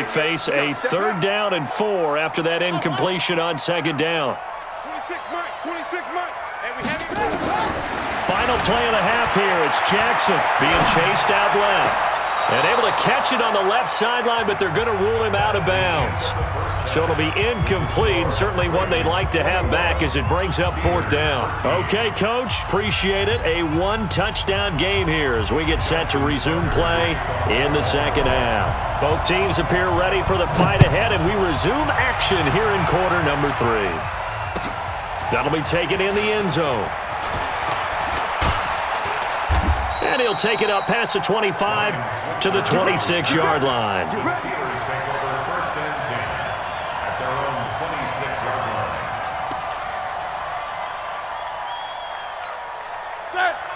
face a 3rd down and 4 after that incompletion on 2nd down. 26 Mike. And we have it. Final play of the half here. It's Jackson being chased out left. And able to catch it on the left sideline, but they're going to rule him out of bounds. So it'll be incomplete. Certainly one they'd like to have back as it brings up 4th down. Okay, Coach, appreciate it. A 1-touchdown game here as we get set to resume play in the 2nd half. Both teams appear ready for the fight ahead, and we resume action here in quarter number 3. That'll be taken in the end zone. And he'll take it up past the 25 to the 26-yard line.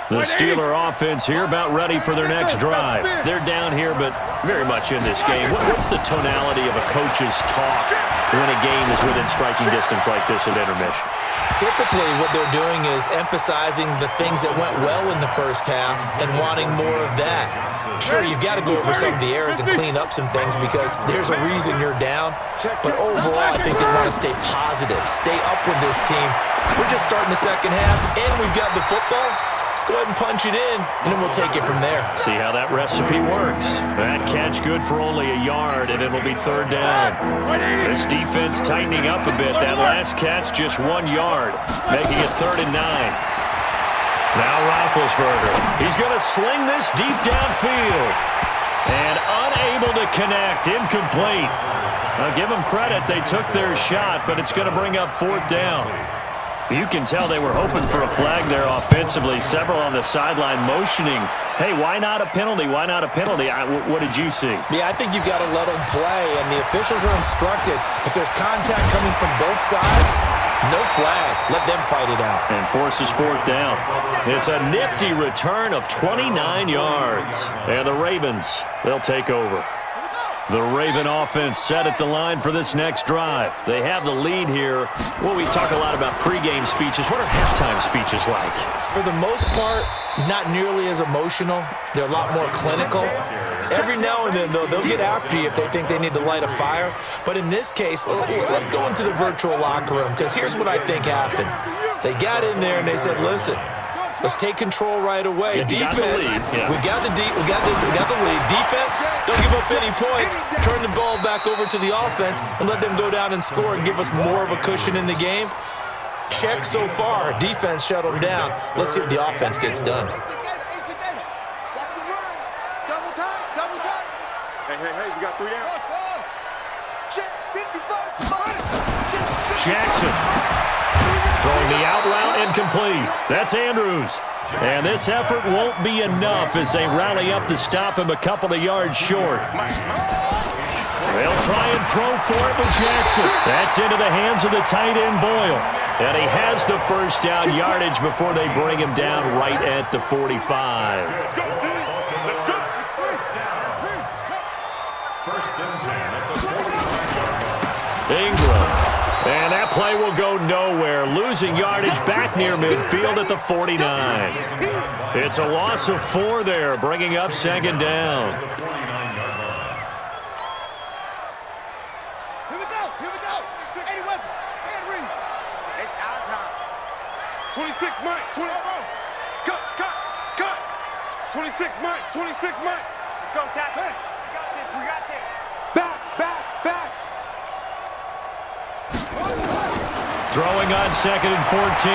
The Steeler offense here about ready for their next drive. They're down here, but very much in this game. What's the tonality of a coach's talk when a game is within striking distance like this at intermission? Typically, what they're doing is emphasizing the things that went well in the first half and wanting more of that. Sure, you've got to go over some of the errors and clean up some things because there's a reason you're down. But overall, I think they want to stay positive, stay up with this team. We're just starting the second half, and we've got the football. Let's go ahead and punch it in, and then we'll take it from there. See how that recipe works. That catch good for only a yard, and it'll be 3rd down. This defense tightening up a bit. That last catch just 1 yard, making it 3rd and 9. Now Roethlisberger. He's going to sling this deep downfield. And unable to connect, incomplete. Now give them credit. They took their shot, but it's going to bring up 4th down. You can tell they were hoping for a flag there offensively. Several on the sideline motioning, hey, why not a penalty? Why not a penalty? What did you see? Yeah, I think you've got to let them play, and the officials are instructed. If there's contact coming from both sides, no flag. Let them fight it out. And forces 4th down. It's a nifty return of 29 yards. And the Ravens, they'll take over. The Raven offense set at the line for this next drive. They have the lead here. Well, we talk a lot about pregame speeches. What are halftime speeches like? For the most part, not nearly as emotional. They're a lot more clinical. Every now and then, though, they'll get after you if they think they need to light a fire. But in this case, let's go into the virtual locker room, because here's what I think happened. They got in there and they said, listen, let's take control right away. Yeah, defense, we got the lead. Defense, don't give up any points. Turn the ball back over to the offense and let them go down and score and give us more of a cushion in the game. Check so far. Defense shut them down. Let's see what the offense gets done. Hey, we got 3 down. Jackson throwing the out route incomplete. That's Andrews. And this effort won't be enough as they rally up to stop him a couple of yards short. They'll try and throw for it with Jackson. That's into the hands of the tight end, Boyle. And he has the 1st down yardage before they bring him down right at the 45. Ingram. And that play will go nowhere. Losing yardage back near midfield at the 49. It's a loss of 4 there, bringing up 2nd down. Here we go. 80 weapon. And read. It's our time. 26 Mike. 20. Cut. 26 Mike. 26 Mike. Let's go, tackle. We got this. Back. Throwing on 2nd and 14.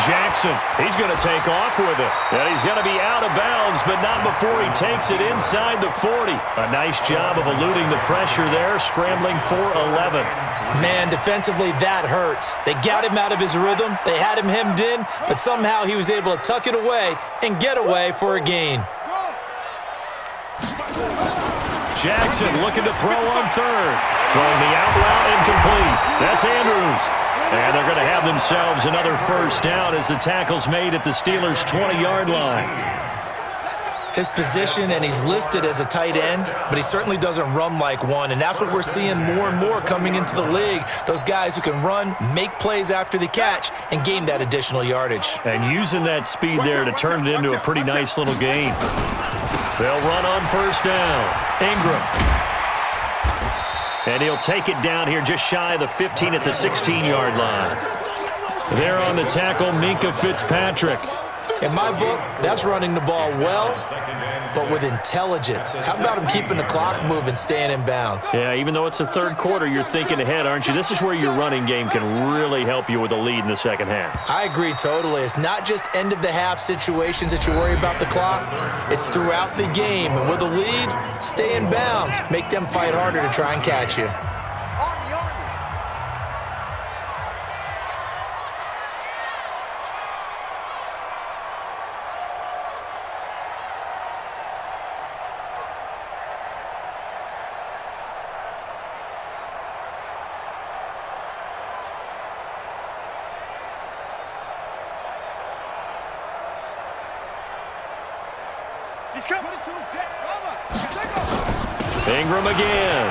Jackson, he's going to take off with it. And he's going to be out of bounds, but not before he takes it inside the 40. A nice job of eluding the pressure there, scrambling for 11. Man, defensively, that hurts. They got him out of his rhythm. They had him hemmed in, but somehow he was able to tuck it away and get away for a gain. Jackson looking to throw on 3rd. Throwing the out route incomplete. That's Andrews. And they're going to have themselves another 1st down as the tackle's made at the Steelers' 20-yard line. His position, and he's listed as a tight end, but he certainly doesn't run like one, and that's what we're seeing more and more coming into the league. Those guys who can run, make plays after the catch, and gain that additional yardage. And using that speed there to turn it into a pretty nice little gain. They'll run on 1st down. Ingram. And he'll take it down here just shy of the 15 at the 16-yard line. There on the tackle, Minkah Fitzpatrick. In my book, that's running the ball well, but with intelligence. How about him keeping the clock moving, staying in bounds? Yeah, even though it's the third quarter, you're thinking ahead, aren't you? This is where your running game can really help you with a lead in the second half. I agree totally. It's not just end-of-the-half situations that you worry about the clock. It's throughout the game. And with a lead, stay in bounds. Make them fight harder to try and catch you. Ingram again.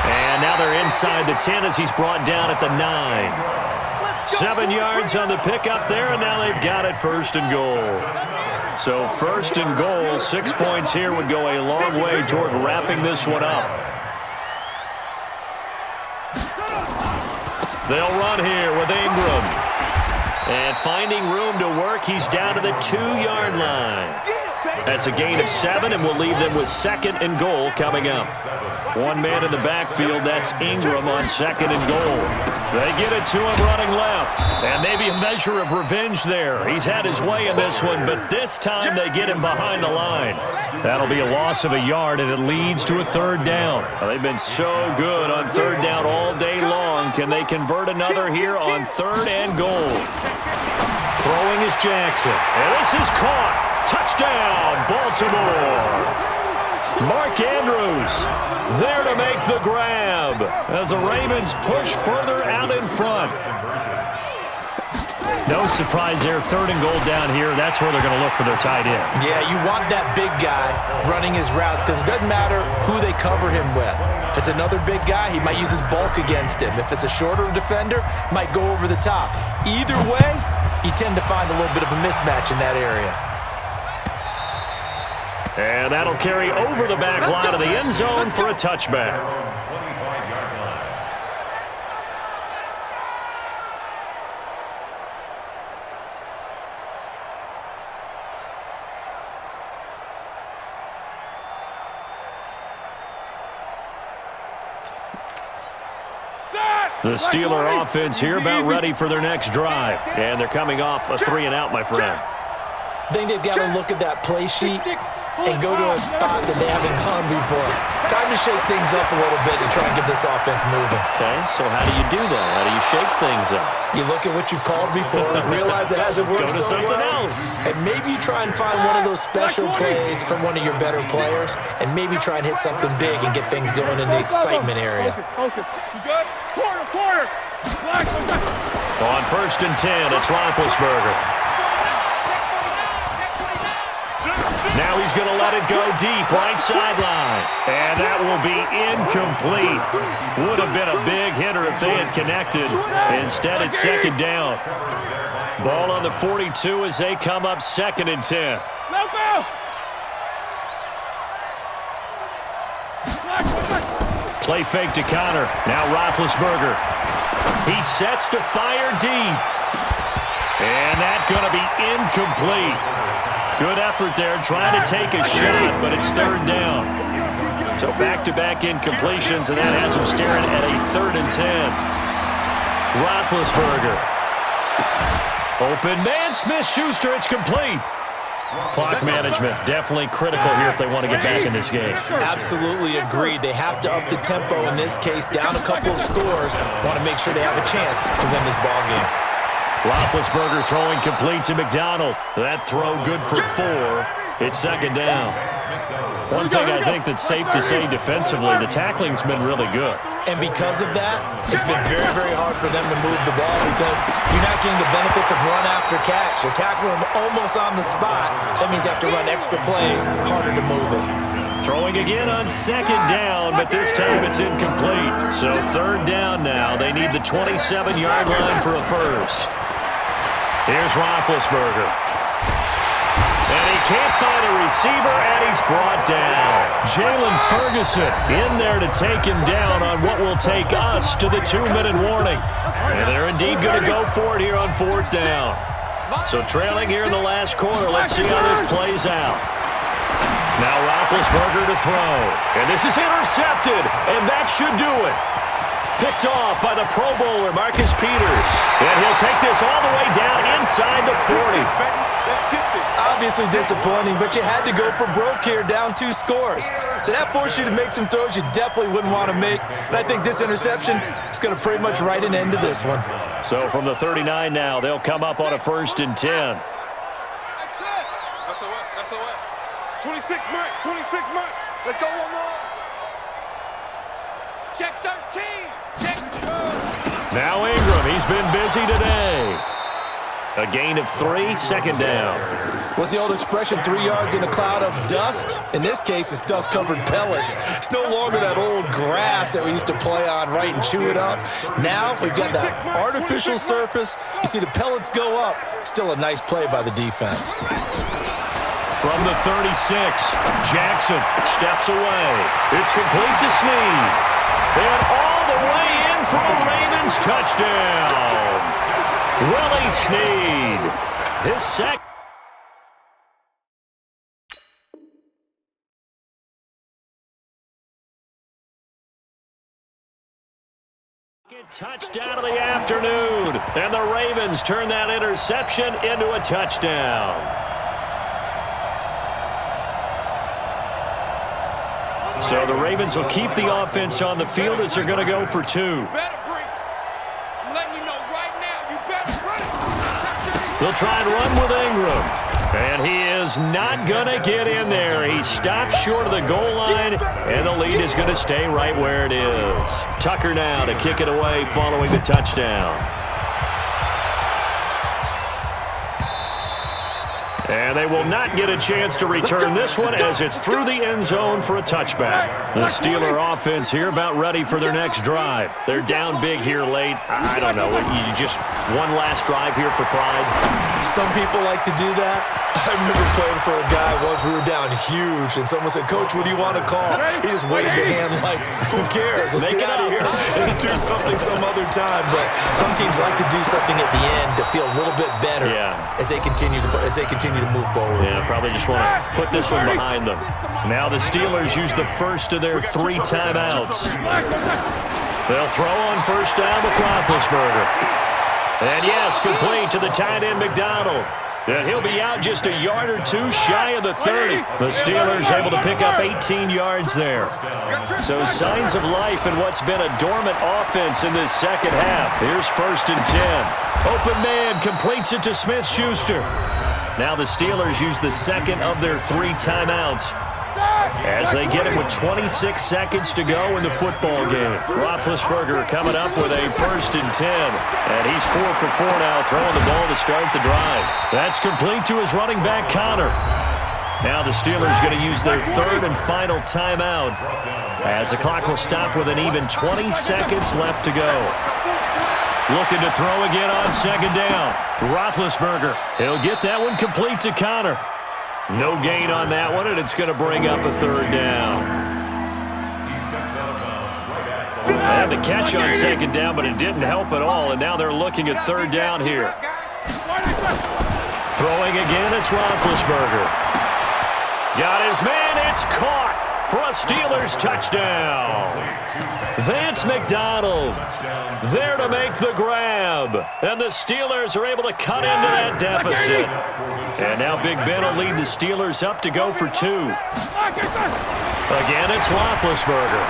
And now they're inside the 10 as he's brought down at the 9. 7 yards on the pickup there, and now they've got it first and goal. So first and goal, 6 points here would go a long way toward wrapping this one up. They'll run here with Ingram. And finding room to work, he's down to the 2-yard line. That's a gain of 7, and we'll leave them with second and goal coming up. One man in the backfield, that's Ingram on second and goal. They get it to him running left. And maybe a measure of revenge there. He's had his way in this one, but this time they get him behind the line. That'll be a loss of a yard, and it leads to a third down. Well, they've been so good on third down all day long. Can they convert another here on third and goal? Throwing is Jackson. And this is caught. Touchdown, Baltimore. Mark Andrews there to make the grab as the Ravens push further out in front. No surprise there, third and goal down here. That's where they're going to look for their tight end. Yeah, you want that big guy running his routes because it doesn't matter who they cover him with. If it's another big guy, he might use his bulk against him. If it's a shorter defender, might go over the top. Either way, you tend to find a little bit of a mismatch in that area. And that'll carry over the back line of the end zone for a touchback. The Steeler offense here about ready for their next drive. And they're coming off a 3-and-out, my friend. I think they've got to look at that play sheet and go to a spot that they haven't gone before. Time to shake things up a little bit and try and get this offense moving. Okay, so how do you do that? How do you shake things up? You look at what you've called before, realize it hasn't worked Go to so something well, else. and maybe you try and find one of those special plays from one of your better players, and maybe try and hit something big and get things going in the excitement area. Focus. You good? Quarter. On first and 10, it's Roethlisberger. Now he's going to let it go deep, right sideline. And that will be incomplete. Would have been a big hitter if they had connected. Instead, it's second down. Ball on the 42 as they come up second and 10. Play fake to Connor. Now Roethlisberger. He sets to fire deep. And that's going to be incomplete. Good effort there, trying to take a shot, but it's third down. So back-to-back incompletions, and that has him staring at a 3rd and 10. Roethlisberger. Open man, Smith-Schuster, it's complete. Clock management, definitely critical here if they want to get back in this game. Absolutely agreed. They have to up the tempo in this case, down a couple of scores. Want to make sure they have a chance to win this ball game. Roethlisberger throwing complete to McDonald. That throw good for 4. It's second down. One thing I think that's safe to say defensively, the tackling's been really good. And because of that, it's been very, very hard for them to move the ball because you're not getting the benefits of run after catch. You're tackling them almost on the spot. That means you have to run extra plays, harder to move it. Throwing again on second down, but this time it's incomplete. So third down now. They need the 27-yard line for a first. Here's Roethlisberger. And he can't find a receiver, and he's brought down. Jalen Ferguson in there to take him down on what will take us to the 2-minute warning. And they're indeed going to go for it here on 4th down. So trailing here in the last quarter, let's see how this plays out. Now Roethlisberger to throw. And this is intercepted, and that should do it. Picked off by the Pro Bowler, Marcus Peters. And he'll take this all the way down inside the 40. Obviously disappointing, but you had to go for broke here, down 2 scores. So that forced you to make some throws you definitely wouldn't want to make. And I think this interception is going to pretty much write an end to this one. So from the 39 now, they'll come up on a 1st and 10. That's a what? 26 Mike, 26 Mike. Let's go one more. Check 13. Check. Now Ingram, he's been busy today. A gain of 3, 2nd down. What's the old expression, 3 yards in a cloud of dust? In this case, it's dust-covered pellets. It's no longer that old grass that we used to play on, right, and chew it up. Now we've got that artificial surface. You see the pellets go up. Still a nice play by the defense. From the 36, Jackson steps away. It's complete to Snead. And all the way in for a Ravens touchdown. Willie Snead. His second. Touchdown of the afternoon. And the Ravens turn that interception into a touchdown. So the Ravens will keep the offense on the field as they're going to go for 2. They'll try and run with Ingram. And he is not going to get in there. He stopped short of the goal line, and the lead is going to stay right where it is. Tucker now to kick it away following the touchdown. And they will not get a chance to return this one as it's through the end zone for a touchback. The Steeler offense here about ready for their next drive. They're down big here late. I don't know. You just one last drive here for pride. Some people like to do that. I remember playing for a guy once. We were down huge, and someone said, "Coach, what do you want to call?" He just waved a hand like, "Who cares? Let's get out of here and do something some other time." But some teams like to do something at the end to feel a little bit better as they continue to move forward. Yeah, probably just want to put this one behind them. Now the Steelers use the first of their 3 timeouts. They'll throw on 1st down with Roethlisberger. And yes, complete to the tight end McDonald. And he'll be out just a yard or 2 shy of the 30. The Steelers able to pick up 18 yards there. So signs of life in what's been a dormant offense in this second half. Here's 1st and 10. Open man completes it to Smith-Schuster. Now the Steelers use the second of their 3 timeouts as they get it with 26 seconds to go in the football game. Roethlisberger coming up with a 1st and 10. And he's 4 for 4 now, throwing the ball to start the drive. That's complete to his running back, Connor. Now the Steelers going to use their 3rd and final timeout as the clock will stop with an even 20 seconds left to go. Looking to throw again on 2nd down. Roethlisberger. He'll get that one complete to Connor. No gain on that one, and it's going to bring up a 3rd down. They had the catch on 2nd down, but it didn't help at all, and now they're looking at 3rd down here. Throwing again, it's Roethlisberger. Got his man, it's caught for a Steelers touchdown. Vance McDonald there to make the grab. And the Steelers are able to cut into that deficit. And now Big Ben will lead the Steelers up to go for 2. Again, it's Roethlisberger.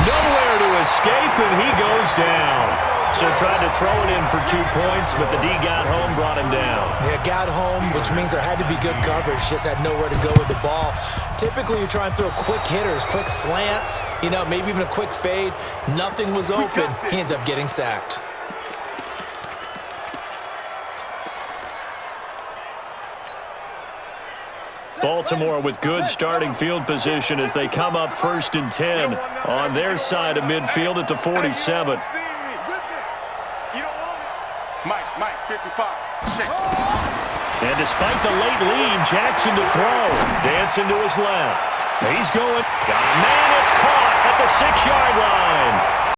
Nowhere to escape, and he goes down. So tried to throw it in for 2 points, but the D got home, brought him down. Yeah, got home, which means there had to be good coverage. Just had nowhere to go with the ball. Typically, you try and throw quick hitters, quick slants, maybe even a quick fade. Nothing was open. He ends up getting sacked. Baltimore with good starting field position as they come up 1st and 10 on their side of midfield at the 47. Mike, 55. Check. And despite the late lead, Jackson to throw. Dancing to his left. He's going. Man, it's caught at the 6-yard line.